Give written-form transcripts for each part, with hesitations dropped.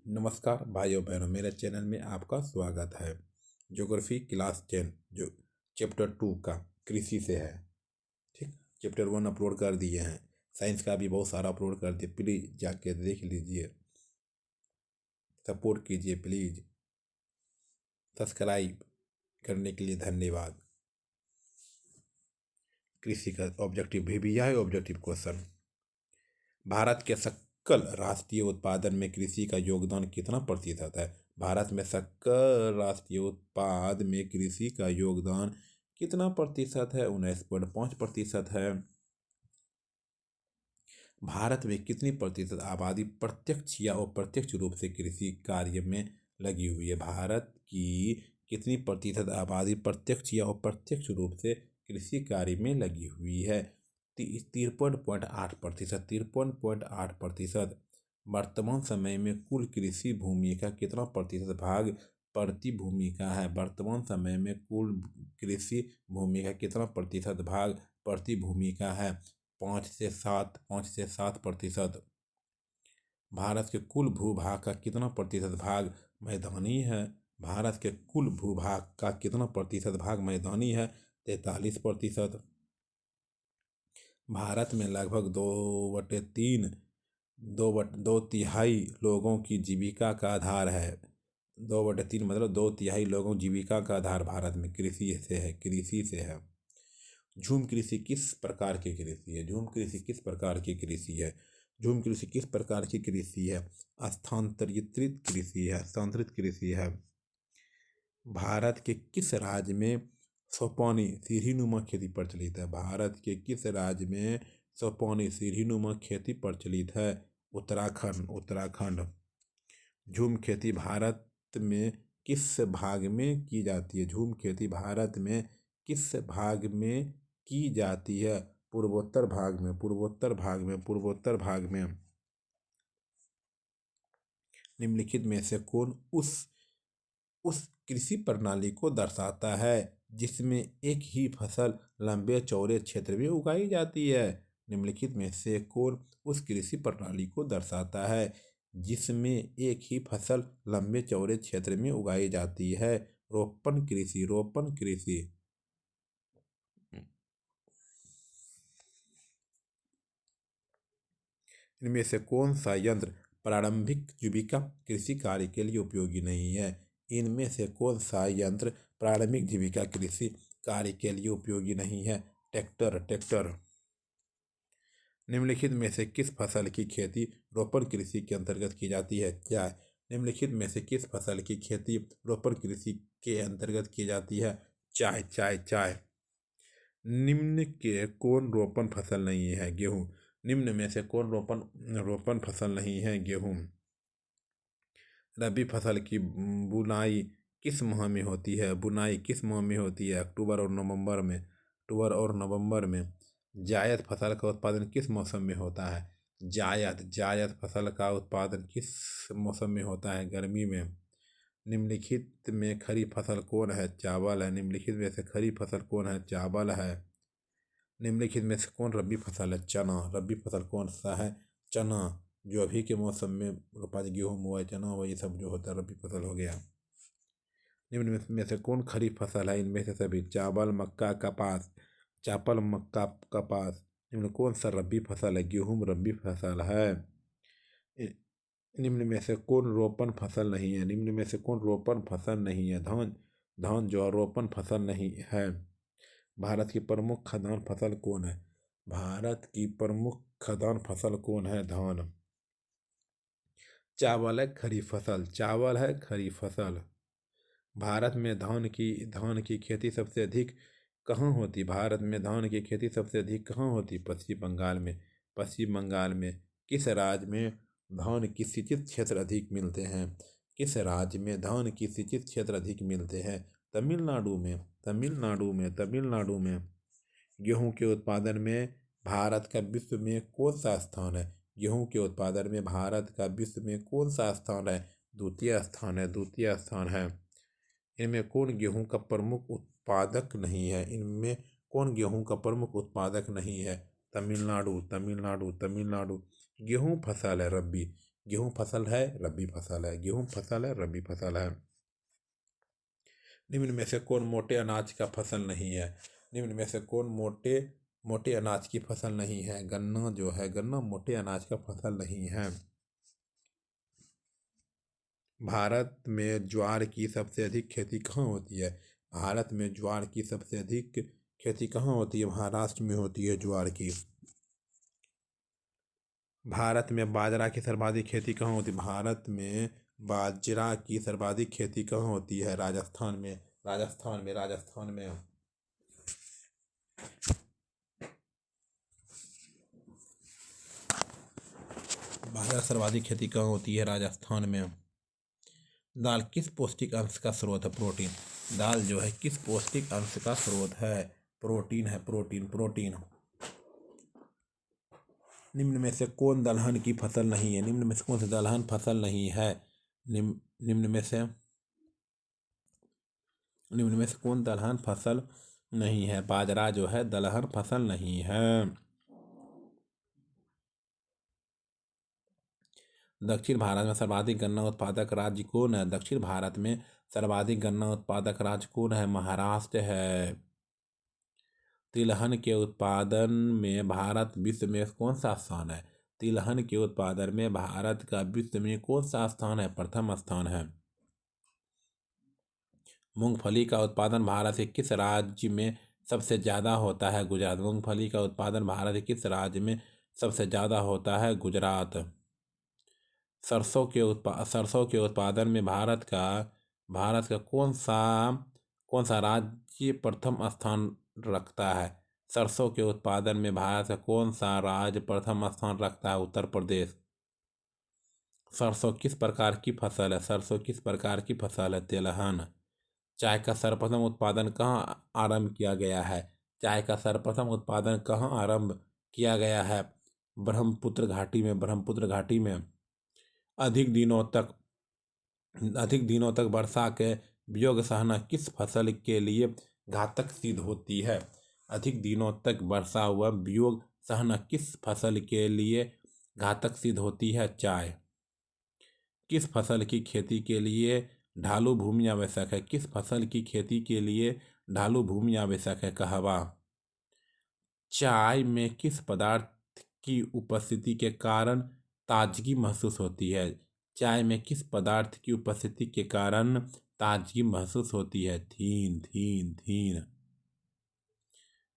नमस्कार भाइयों बहनों, मेरे चैनल में आपका स्वागत है। ज्योग्राफी क्लास 10 जो चैप्टर 2 का कृषि से है। ठीक, चैप्टर 1 अपलोड कर दिए हैं, साइंस का भी बहुत सारा अपलोड कर दिए। प्लीज़ जाके देख लीजिए, सपोर्ट कीजिए प्लीज़। सब्सक्राइब करने के लिए धन्यवाद। कृषि का ऑब्जेक्टिव भी यह है। ऑब्जेक्टिव क्वेश्चन, भारत के सकल राष्ट्रीय उत्पादन में कृषि का योगदान कितना प्रतिशत है? भारत में सकल राष्ट्रीय उत्पाद में कृषि का योगदान कितना प्रतिशत है? 19.5% है। भारत में कितनी प्रतिशत आबादी प्रत्यक्ष या अप्रत्यक्ष रूप से कृषि कार्य में लगी हुई है? भारत की कितनी प्रतिशत आबादी प्रत्यक्ष या अप्रत्यक्ष रूप से कृषि कार्य में लगी हुई है? 53.8%। 53.8%। वर्तमान समय में कुल कृषि भूमि का कितना प्रतिशत भाग प्रति भूमि का है? वर्तमान समय में कुल कृषि भूमि का कितना प्रतिशत भाग प्रति भूमि का है? 5 से 7 भारत के कुल भूभाग का कितना प्रतिशत भाग मैदानी है? भारत के कुल भूभाग का कितना प्रतिशत भाग मैदानी है? 43%। भारत में लगभग 2/3 लोगों की जीविका का आधार है। 2/3 मतलब 2/3 लोगों जीविका का आधार भारत में कृषि से है। झूम कृषि किस प्रकार की कृषि है? झूम कृषि किस प्रकार की कृषि है? झूम कृषि किस प्रकार की कृषि है? स्थानांतरित कृषि है। स्थानांतरित कृषि है। भारत के किस राज्य में सोपानी सीढ़ीनुमा खेती प्रचलित है? भारत के किस राज्य में सोपानी सीढ़ीनुमा खेती प्रचलित है? उत्तराखंड। झूम खेती भारत में किस भाग में की जाती है? झूम खेती भारत में किस भाग में की जाती है? पूर्वोत्तर भाग में। निम्नलिखित में से कौन उस कृषि प्रणाली को दर्शाता है जिसमें एक ही फसल लंबे चौड़े क्षेत्र में उगाई जाती है? निम्नलिखित में से कौन उस कृषि प्रणाली को दर्शाता है जिसमें एक ही फसल लंबे चौड़े क्षेत्र में उगाई जाती है? रोपण कृषि। इनमें से कौन सा यंत्र प्रारंभिक जीविका कृषि कार्य के लिए उपयोगी नहीं है? इनमें से कौन सा यंत्र प्रारंभिक जीविका कृषि कार्य के लिए उपयोगी नहीं है? ट्रैक्टर। निम्नलिखित में से किस फसल की खेती रोपण कृषि के अंतर्गत की जाती है? चाय। निम्नलिखित में से किस फसल की खेती रोपण कृषि के अंतर्गत की जाती है? चाय। निम्न के कौन रोपण फसल नहीं है? गेहूं। निम्न में से कौन रोपण फसल नहीं है? गेहूं। रबी फसल की बुनाई किस माह में होती है? बुनाई किस माह में होती है? अक्टूबर और नवंबर में। जायद फसल का उत्पादन किस मौसम में होता है? जायद फसल का उत्पादन किस मौसम में होता है? गर्मी में। निम्नलिखित में खरीफ फसल कौन है? चावल है। निम्नलिखित में से खरीफ फसल कौन है? चावल है। निम्नलिखित में से कौन रबी फसल है? चना। रबी फसल कौन सा है? चना। जो अभी के मौसम में रोपा गेहूँ हुआ, चना हुआ, ये सब जो होता है रबी फसल हो गया। निम्न में से कौन खरीफ फसल है? इनमें से सभी चावल, मक्का, कपास। निम्न कौन सा रबी फसल है? गेहूँ रबी फसल है। निम्न में से कौन रोपण फसल नहीं है? निम्न में से कौन रोपण फसल नहीं है? धान जो रोपण फसल नहीं है। भारत की प्रमुख खाद्यान्न फसल कौन है? भारत की प्रमुख खाद्यान्न फसल कौन है? धान। चावल है खरीफ फसल। भारत में धान की खेती सबसे अधिक कहाँ होती? भारत में धान की खेती सबसे अधिक कहाँ होती? पश्चिम बंगाल में। किस राज्य में धान की सिंचित क्षेत्र अधिक मिलते हैं? किस राज्य में धान की सिंचित क्षेत्र अधिक मिलते हैं? तमिलनाडु में। गेहूं के उत्पादन में भारत का विश्व में कौन सा स्थान है? गेहूं के उत्पादन में भारत का विश्व में कौन सा स्थान है? द्वितीय स्थान है। इनमें कौन गेहूं का प्रमुख उत्पादक नहीं है? तमिलनाडु। गेहूं फसल है रबी। गेहूँ फसल है, रबी फसल है, गेहूँ फसल है, रबी फसल है। निम्न में से कौन मोटे अनाज का फसल नहीं है? निम्न में से कौन मोटे मोटे अनाज की फसल नहीं है? गन्ना जो है, गन्ना मोटे अनाज का फसल नहीं है। भारत में ज्वार की सबसे अधिक खेती कहाँ होती है? भारत में ज्वार की सबसे अधिक खेती कहाँ होती है? महाराष्ट्र में होती है ज्वार की। भारत में बाजरा की सर्वाधिक खेती कहाँ होती है? भारत में बाजरा की सर्वाधिक खेती कहाँ होती है? राजस्थान में, राजस्थान में, राजस्थान में। बाजरा सर्वाधिक खेती कहाँ होती है? राजस्थान में। दाल किस पौष्टिक अंश का स्रोत है? प्रोटीन। दाल जो है किस पौष्टिक अंश का स्रोत है? प्रोटीन है, प्रोटीन, प्रोटीन। निम्न में से कौन दलहन की फसल नहीं है? निम्न में से कौन सी दलहन फसल नहीं है? निम्न में से कौन दलहन फसल नहीं है? बाजरा जो है दलहन फसल नहीं है। दक्षिण भारत में सर्वाधिक गन्ना उत्पादक राज्य कौन है? दक्षिण भारत में सर्वाधिक गन्ना उत्पादक राज्य कौन है? महाराष्ट्र है। तिलहन के उत्पादन में भारत विश्व में कौन सा स्थान है? तिलहन के उत्पादन में भारत का विश्व में कौन सा स्थान है? प्रथम स्थान है। मूंगफली का उत्पादन भारत के किस राज्य में सबसे ज़्यादा होता है? गुजरात। मूंगफली का उत्पादन भारत के किस राज्य में सबसे ज़्यादा होता है? गुजरात। सरसों के उत्पादन में भारत का कौन सा राज्य प्रथम स्थान रखता है? सरसों के उत्पादन में भारत का कौन सा राज्य प्रथम स्थान रखता है? उत्तर प्रदेश। सरसों किस प्रकार की फसल है? सरसों किस प्रकार की फसल है? तिलहन। चाय का सर्वप्रथम उत्पादन कहाँ आरंभ किया गया है? चाय का सर्वप्रथम उत्पादन कहाँ आरंभ किया गया है? ब्रह्मपुत्र घाटी में, ब्रह्मपुत्र घाटी में। अधिक दिनों तक वर्षा के वियोग सहना किस फसल के लिए घातक सिद्ध होती है? अधिक दिनों तक वर्षा व वियोग सहना किस फसल के लिए घातक सिद्ध होती है? चाय। किस फसल की खेती के लिए ढालू भूमि आवश्यक है? किस फसल की खेती के लिए ढालू भूमि आवश्यक है? कहवा। चाय में किस पदार्थ की उपस्थिति के कारण ताजगी महसूस होती है? चाय में किस पदार्थ की उपस्थिति के कारण ताजगी महसूस होती है? थीन, थीन, थीन।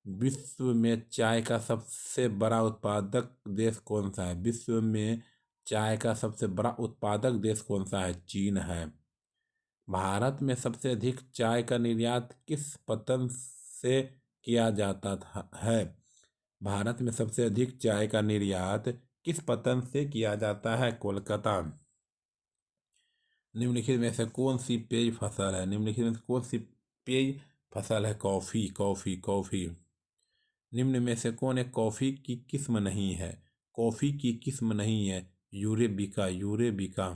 विश्व में चाय का सबसे बड़ा उत्पादक देश कौन सा है? विश्व में चाय का सबसे बड़ा उत्पादक देश कौन सा है? चीन है। भारत में सबसे अधिक चाय का निर्यात किस पतन से किया जाता है? भारत में सबसे अधिक चाय का निर्यात किस पतन से किया जाता है? कोलकाता। निम्नलिखित में से कौन सी पेय फसल है? निम्नलिखित में से कौन सी पेय फसल है? Coffee, coffee, coffee. निम्न में से कौन एक कॉफी की किस्म नहीं है? कॉफी की किस्म नहीं है? यूरेबिका, यूरेबिका।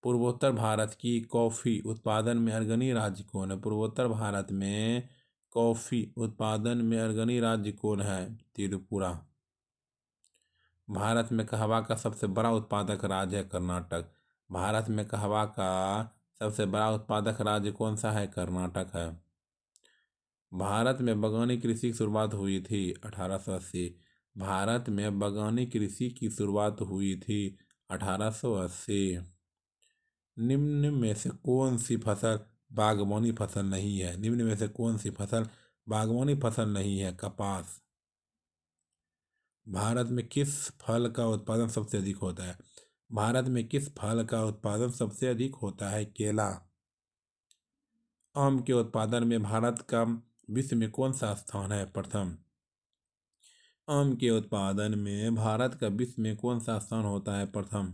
पूर्वोत्तर भारत की कॉफी उत्पादन में अग्रणी राज्य कौन है? पूर्वोत्तर भारत में कॉफी उत्पादन में अग्रणी राज्य कौन है? त्रिपुरा। भारत में कहवा का सबसे बड़ा उत्पादक राज्य है? कर्नाटक। भारत में कहवा का सबसे बड़ा उत्पादक राज्य कौन सा है? कर्नाटक है। भारत में बागवानी कृषि की शुरुआत हुई थी 1880। भारत में बागवानी कृषि की शुरुआत हुई थी 1880। निम्न में से कौन सी फसल बागवानी फसल नहीं है? निम्न में से कौन सी फसल बागवानी फसल नहीं है? कपास। भारत में किस फल का उत्पादन सबसे अधिक होता है? भारत में किस फल का उत्पादन सबसे अधिक होता है? केला। आम के उत्पादन में भारत का विश्व में कौन सा स्थान है? प्रथम। आम के उत्पादन में भारत का विश्व में कौन सा स्थान होता है? प्रथम।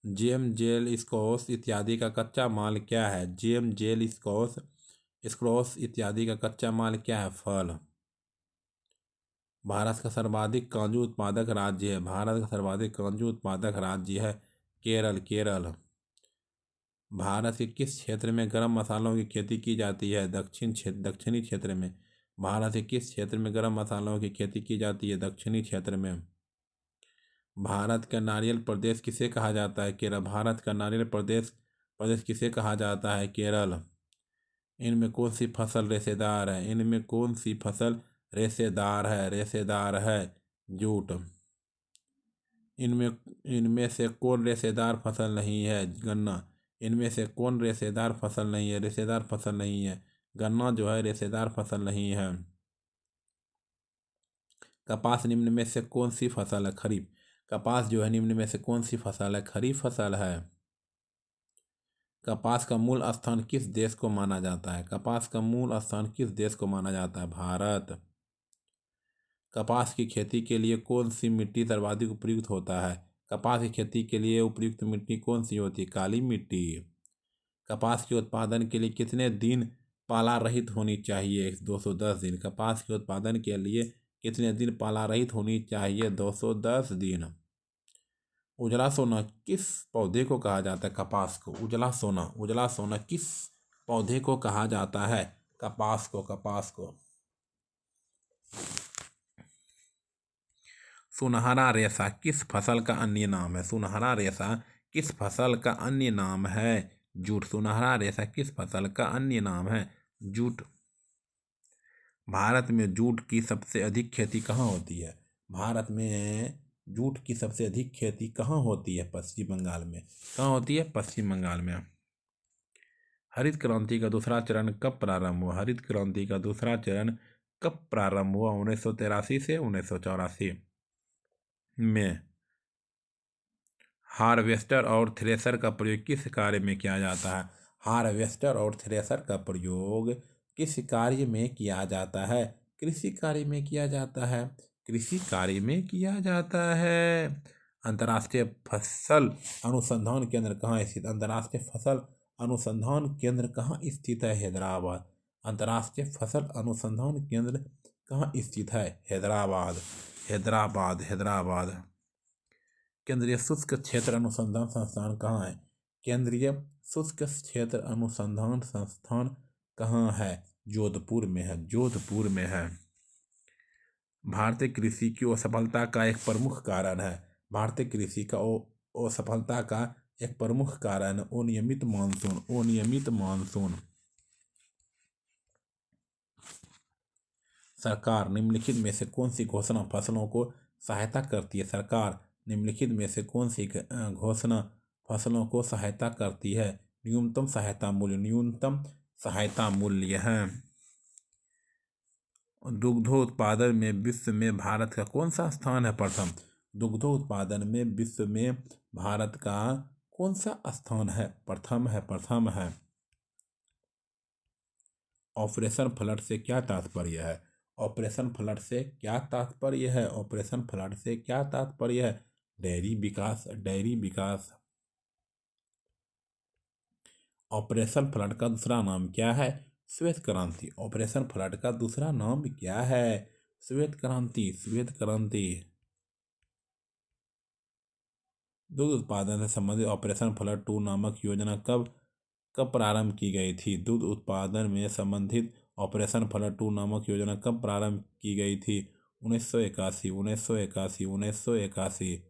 जेम, जेल, स्क्वैश इत्यादि का कच्चा माल क्या है? जेम, जेल, स्क्वैश इत्यादि का कच्चा माल क्या है? फल। भारत का सर्वाधिक काजू उत्पादक राज्य है? भारत का सर्वाधिक काजू उत्पादक राज्य है केरल, केरल। भारत के किस क्षेत्र में गरम मसालों की खेती की जाती है? दक्षिणी क्षेत्र में। भारत के किस क्षेत्र में गरम मसालों की खेती की जाती है? दक्षिणी क्षेत्र में। भारत का नारियल प्रदेश किसे कहा जाता है? केरल। भारत का नारियल प्रदेश प्रदेश किसे कहा जाता है? केरल। इनमें कौन सी फसल रेशेदार है? इनमें कौन सी फसल रेशेदार है? रेशेदार है जूट। इनमें इनमें से कौन रेशेदार फसल नहीं है? गन्ना। इनमें से कौन रेशेदार फसल नहीं है? रेशेदार फसल नहीं है गन्ना जो है रेशेदार फसल नहीं है। कपास निम्न में से कौन सी फसल है? खरीफ। कपास जो है निम्न में से कौन सी फसल है? खरीफ फसल है। कपास का मूल स्थान किस देश को माना जाता है? कपास का मूल स्थान किस देश को माना जाता है? भारत। कपास की खेती के लिए कौन सी मिट्टी सर्वाधिक उपयुक्त होता है? कपास की खेती के लिए उपयुक्त मिट्टी कौन सी होती है? काली मिट्टी। कपास के उत्पादन के लिए कितने दिन पाला रहित होनी चाहिए? 210 दिन। कपास के उत्पादन के लिए कितने दिन पाला रहित होनी चाहिए? 210 दिन। उजला सोना किस पौधे को कहा जाता है? कपास को। उजला सोना किस पौधे को कहा जाता है? कपास को। कपास को। सुनहरा रेशा किस फसल का अन्य नाम है? सुनहरा रेशा किस फसल का अन्य नाम है? जूट। सुनहरा रेशा किस फसल का अन्य नाम है? जूट। भारत में जूट की सबसे अधिक खेती कहाँ होती है? भारत में जूट की सबसे अधिक खेती कहाँ होती है? पश्चिम बंगाल में। कहाँ होती है? पश्चिम बंगाल में। हरित क्रांति का दूसरा चरण कब प्रारंभ हुआ? हरित क्रांति का दूसरा चरण कब प्रारंभ हुआ? 1983 से 1984 में। हार्वेस्टर और थ्रेशर का प्रयोग किस कार्य में किया जाता है? हार्वेस्टर और थ्रेशर का प्रयोग किस कार्य में किया जाता है? कृषि कार्य में किया जाता है। कृषि कार्य में किया जाता है। अंतर्राष्ट्रीय फसल अनुसंधान केंद्र कहाँ स्थित? अंतर्राष्ट्रीय फसल अनुसंधान केंद्र कहाँ स्थित है? हैदराबाद। अंतर्राष्ट्रीय फसल अनुसंधान केंद्र कहाँ स्थित है? हैदराबाद। हैदराबाद। हैदराबाद। केंद्रीय शुष्क क्षेत्र अनुसंधान संस्थान कहाँ है? केंद्रीय शुष्क क्षेत्र अनुसंधान संस्थान कहाँ है? जोधपुर में है। जोधपुर में है। भारतीय कृषि की असफलता का एक प्रमुख कारण है। भारतीय कृषि का असफलता का एक प्रमुख कारण अनियमित मानसून। अनियमित मानसून। सरकार निम्नलिखित में से कौन सी घोषणा फसलों को सहायता करती है? सरकार निम्नलिखित में से कौन सी घोषणा फसलों को सहायता करती है? न्यूनतम सहायता मूल्य। न्यूनतम सहायता मूल्य है। दुग्धोत्पादन में विश्व में भारत का कौन सा स्थान है? प्रथम। दुग्धोत्पादन में विश्व में भारत का कौन सा स्थान है? प्रथम है। प्रथम है। ऑपरेशन फ्लड से क्या तात्पर्य है? ऑपरेशन फ्लड से क्या तात्पर्य है? ऑपरेशन फ्लड से क्या तात्पर्य है? डेयरी विकास। डेयरी विकास। ऑपरेशन फ्लड का दूसरा नाम क्या है? श्वेत क्रांति। ऑपरेशन फ्लड का दूसरा नाम क्या है? श्वेत क्रांति। श्वेत क्रांति। दूध उत्पादन से संबंधित ऑपरेशन फ्लड 2 नामक योजना कब कब प्रारंभ की गई थी? दूध उत्पादन में संबंधित ऑपरेशन फ्लड 2 नामक योजना कब प्रारंभ की गई थी? 1981। 1981। 1981।